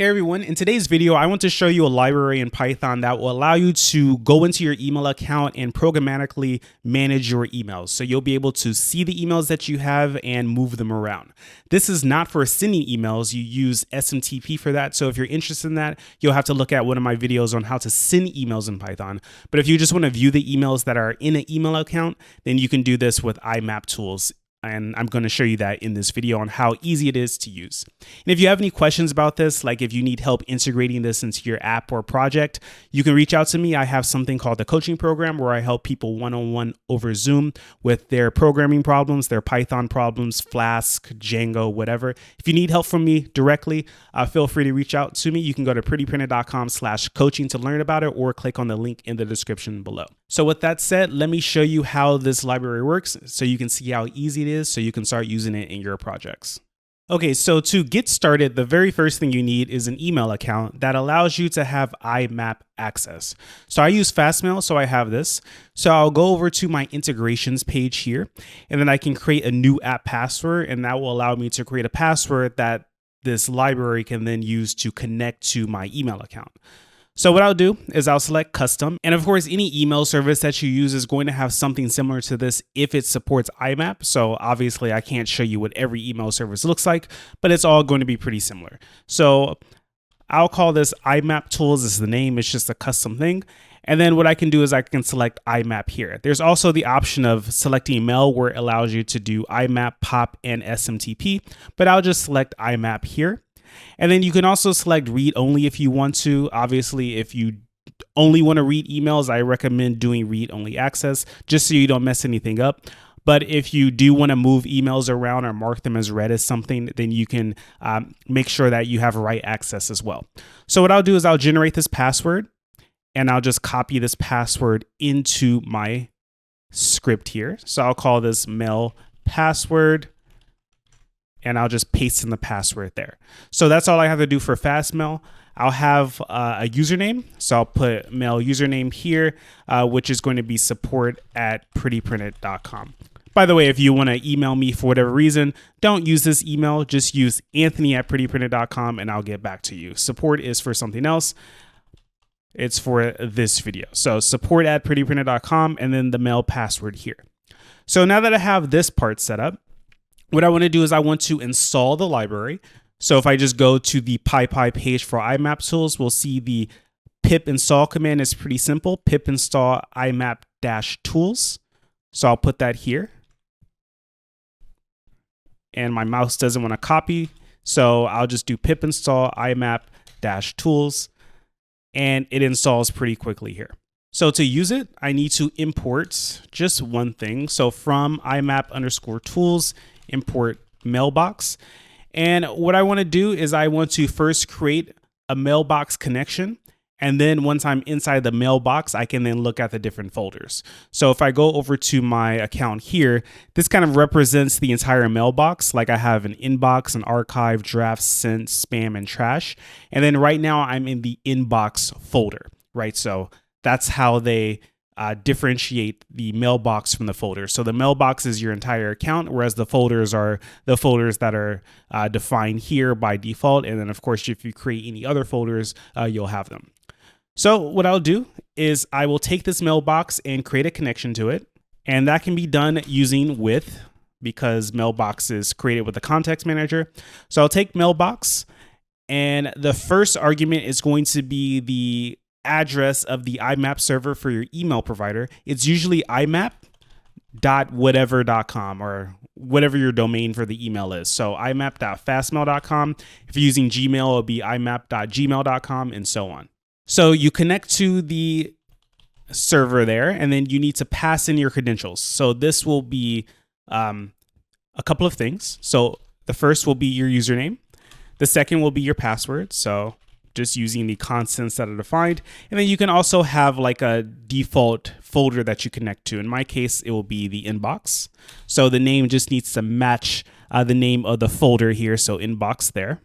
Hey everyone, in today's video, I want to show you a library in Python that will allow you to go into your email account and programmatically manage your emails. So you'll be able to see the emails that you have and move them around. This is not for sending emails. You use SMTP for that. So if you're interested in that, you'll have to look at one of my videos on how to send emails in Python. But if you just want to view the emails that are in an email account, then you can do this with IMAP tools. And I'm going to show you that in this video on how easy it is to use. And if you have any questions about this, like if you need help integrating this into your app or project, you can reach out to me. I have something called the coaching program where I help people one-on-one over Zoom with their programming problems, their Python problems, Flask, Django, whatever. If you need help from me directly, feel free to reach out to me. You can go to prettyprinter.com/coaching to learn about it or click on the link in the description below. So with that said, let me show you how this library works so you can see how easy it is so you can start using it in your projects. Okay, so to get started, the very first thing you need is an email account that allows you to have IMAP access. So I use Fastmail, so I have this. So I'll go over to my integrations page here, and then I can create a new app password, and that will allow me to create a password that this library can then use to connect to my email account. So what I'll do is I'll select custom. And of course, any email service that you use is going to have something similar to this if it supports IMAP. So obviously I can't show you what every email service looks like, but it's all going to be pretty similar. So I'll call this IMAP tools as the name. It's just a custom thing. And then what I can do is I can select IMAP here. There's also the option of selecting mail where it allows you to do IMAP, POP, and SMTP, but I'll just select IMAP here. And then you can also select read only if you want to. Obviously, if you only want to read emails, I recommend doing read only access just so you don't mess anything up. But if you do want to move emails around or mark them as read as something, then you can make sure that you have write access as well. So what I'll do is I'll generate this password and I'll just copy this password into my script here. So I'll call this mail password. And I'll just paste in the password there. So that's all I have to do for Fastmail. I'll have a username. So I'll put mail username here, which is going to be support@prettyprinter.com. By the way, if you want to email me for whatever reason, don't use this email. Just use anthony@prettyprinter.com and I'll get back to you. Support is for something else. It's for this video. So support@prettyprinter.com and then the mail password here. So now that I have this part set up, what I want to do is I want to install the library. So if I just go to the PyPy page for IMAP tools, we'll see the pip install command is pretty simple. Pip install IMAP-tools. So I'll put that here. And my mouse doesn't want to copy. So I'll just do pip install IMAP-tools. And it installs pretty quickly here. So to use it, I need to import just one thing. So from IMAP_tools, import mailbox. And what I want to do is I want to first create a mailbox connection. And then once I'm inside the mailbox, I can then look at the different folders. So if I go over to my account here, this kind of represents the entire mailbox. Like I have an inbox, an archive, drafts, sent, spam, and trash. And then right now I'm in the inbox folder, right? So that's how they differentiate the mailbox from the folder. So the mailbox is your entire account, whereas the folders are the folders that are defined here by default. And then of course, if you create any other folders, you'll have them. So what I'll do is I will take this mailbox and create a connection to it. And that can be done using with, because mailbox is created with the context manager. So I'll take mailbox and the first argument is going to be the address of the IMAP server for your email provider. It's usually imap.whatever.com or whatever your domain for the email is. So imap.fastmail.com. If you're using Gmail, it'll be imap.gmail.com and so on. So you connect to the server there and then you need to pass in your credentials. So this will be a couple of things. So the first will be your username. The second will be your password. So just using the constants that are defined. And then you can also have like a default folder that you connect to. In my case, it will be the inbox. So the name just needs to match the name of the folder here. So inbox there.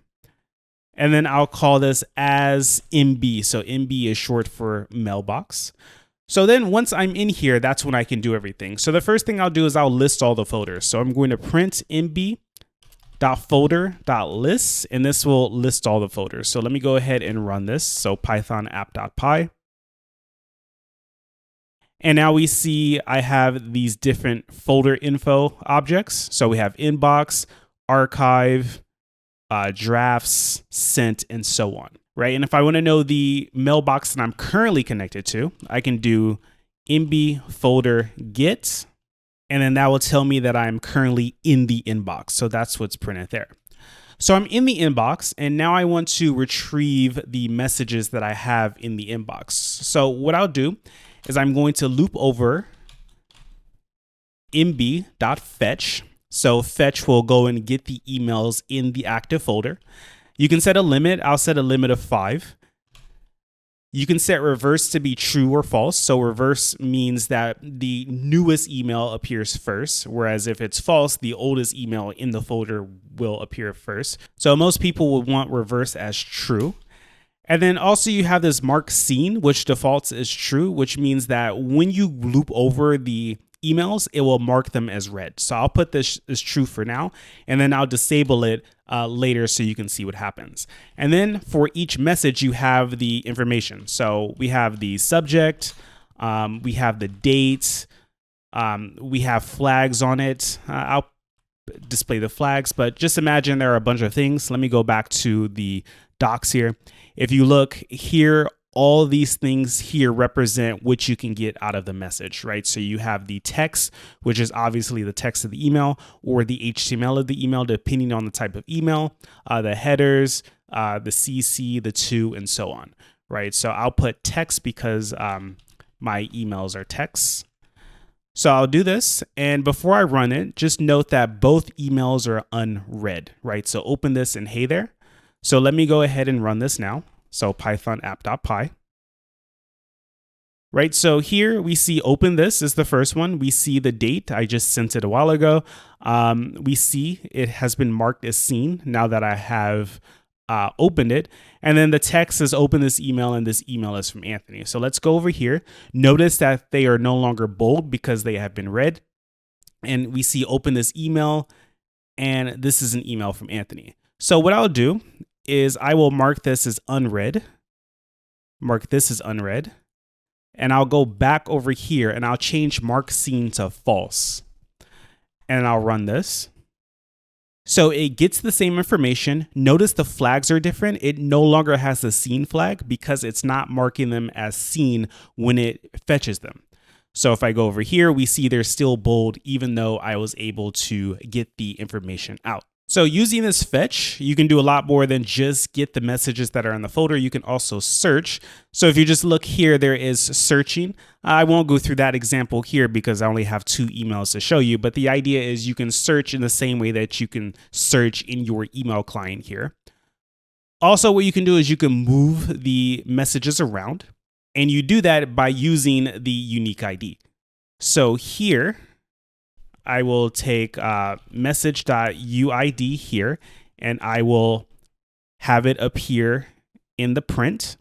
And then I'll call this as MB. So MB is short for mailbox. So then once I'm in here, that's when I can do everything. So the first thing I'll do is I'll list all the folders. So I'm going to print MB .folder.list, and this will list all the folders. So let me go ahead and run this. So python app.py. And now we see I have these different folder info objects. So we have inbox, archive, drafts, sent, and so on, right? And if I want to know the mailbox that I'm currently connected to, I can do imb folder get, and then that will tell me that I'm currently in the inbox. So that's what's printed there. So I'm in the inbox, and now I want to retrieve the messages that I have in the inbox. So what I'll do is I'm going to loop over imb.fetch. So fetch will go and get the emails in the active folder. You can set a limit. I'll set a limit of 5. You can set reverse to be true or false. So reverse means that the newest email appears first, whereas if it's false, the oldest email in the folder will appear first. So most people would want reverse as true. And then also you have this mark seen, which defaults as true, which means that when you loop over the emails, it will mark them as read. So I'll put this as true for now, and then I'll disable it later so you can see what happens. And then for each message, you have the information. So we have the subject, we have the date, we have flags on it. I'll display the flags, but just imagine there are a bunch of things. Let me go back to the docs here. If you look here, all these things here represent what you can get out of the message, right? So you have the text, which is obviously the text of the email, or the HTML of the email, depending on the type of email, the headers, the CC, the to, and so on, right? So I'll put text because my emails are text. So I'll do this, and before I run it, just note that both emails are unread, right? So open this and hey there. So let me go ahead and run this now. So python app.py. Right, so here we see open this is the first one. We see the date. I just sent it a while ago. We see it has been marked as seen now that I have opened it. And then the text says open this email, and this email is from Anthony. So let's go over here. Notice that they are no longer bold because they have been read. And we see open this email, and this is an email from Anthony. So what I'll do is I will mark this as unread, and I'll go back over here and I'll change mark seen to false, and I'll run this. So it gets the same information. Notice the flags are different. It no longer has the seen flag because it's not marking them as seen when it fetches them. So if I go over here, we see they're still bold even though I was able to get the information out. So using this fetch, you can do a lot more than just get the messages that are in the folder. You can also search. So if you just look here, there is searching. I won't go through that example here because I only have 2 emails to show you. But the idea is you can search in the same way that you can search in your email client here. Also, what you can do is you can move the messages around, and you do that by using the unique ID. So here, I will take message.uid here, and I will have it appear in the print.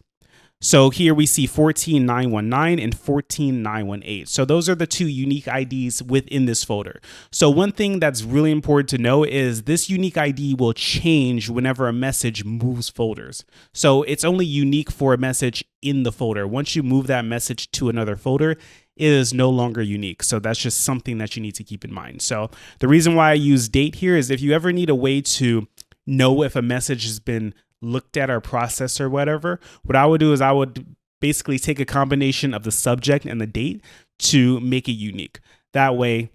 So here we see 14919 and 14918. So those are the 2 unique IDs within this folder. So one thing that's really important to know is this unique ID will change whenever a message moves folders. So it's only unique for a message in the folder. Once you move that message to another folder, it is no longer unique. So that's just something that you need to keep in mind. So the reason why I use date here is if you ever need a way to know if a message has been looked at or processed or whatever, what I would do is I would basically take a combination of the subject and the date to make it unique. That way,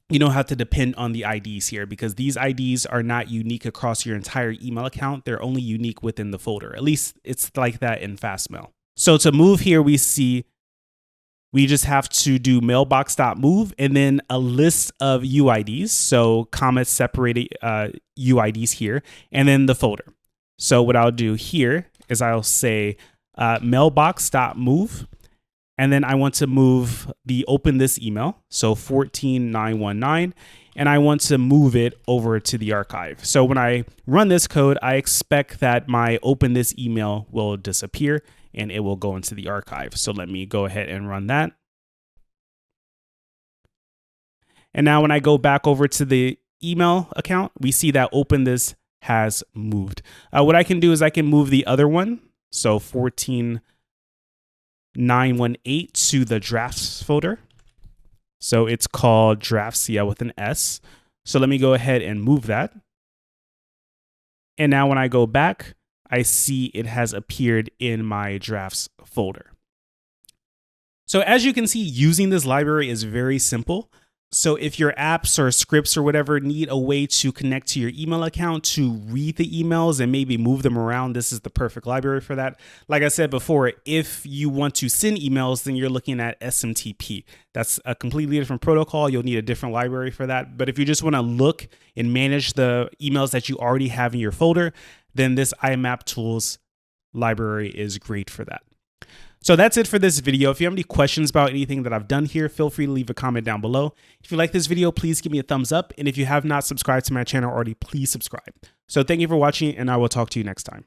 you don't have to depend on the IDs here because these IDs are not unique across your entire email account. They're only unique within the folder. At least it's like that in Fastmail. So to move here, we see we just have to do mailbox.move and then a list of UIDs. So comma separated UIDs here, and then the folder. So what I'll do here is I'll say mailbox.move, and then I want to move the open this email. So 14919, and I want to move it over to the archive. So when I run this code, I expect that my open this email will disappear and it will go into the archive. So let me go ahead and run that. And now when I go back over to the email account, we see that open this has moved. What I can do is I can move the other one, so 14918 to the drafts folder. So it's called drafts, yeah, with an S. So let me go ahead and move that. And now when I go back, I see it has appeared in my drafts folder. So as you can see, using this library is very simple. So if your apps or scripts or whatever need a way to connect to your email account to read the emails and maybe move them around, this is the perfect library for that. Like I said before, if you want to send emails, then you're looking at SMTP. That's a completely different protocol. You'll need a different library for that. But if you just want to look and manage the emails that you already have in your folder, then this IMAP tools library is great for that. So that's it for this video. If you have any questions about anything that I've done here, feel free to leave a comment down below. If you like this video, please give me a thumbs up. And if you have not subscribed to my channel already, please subscribe. So thank you for watching, and I will talk to you next time.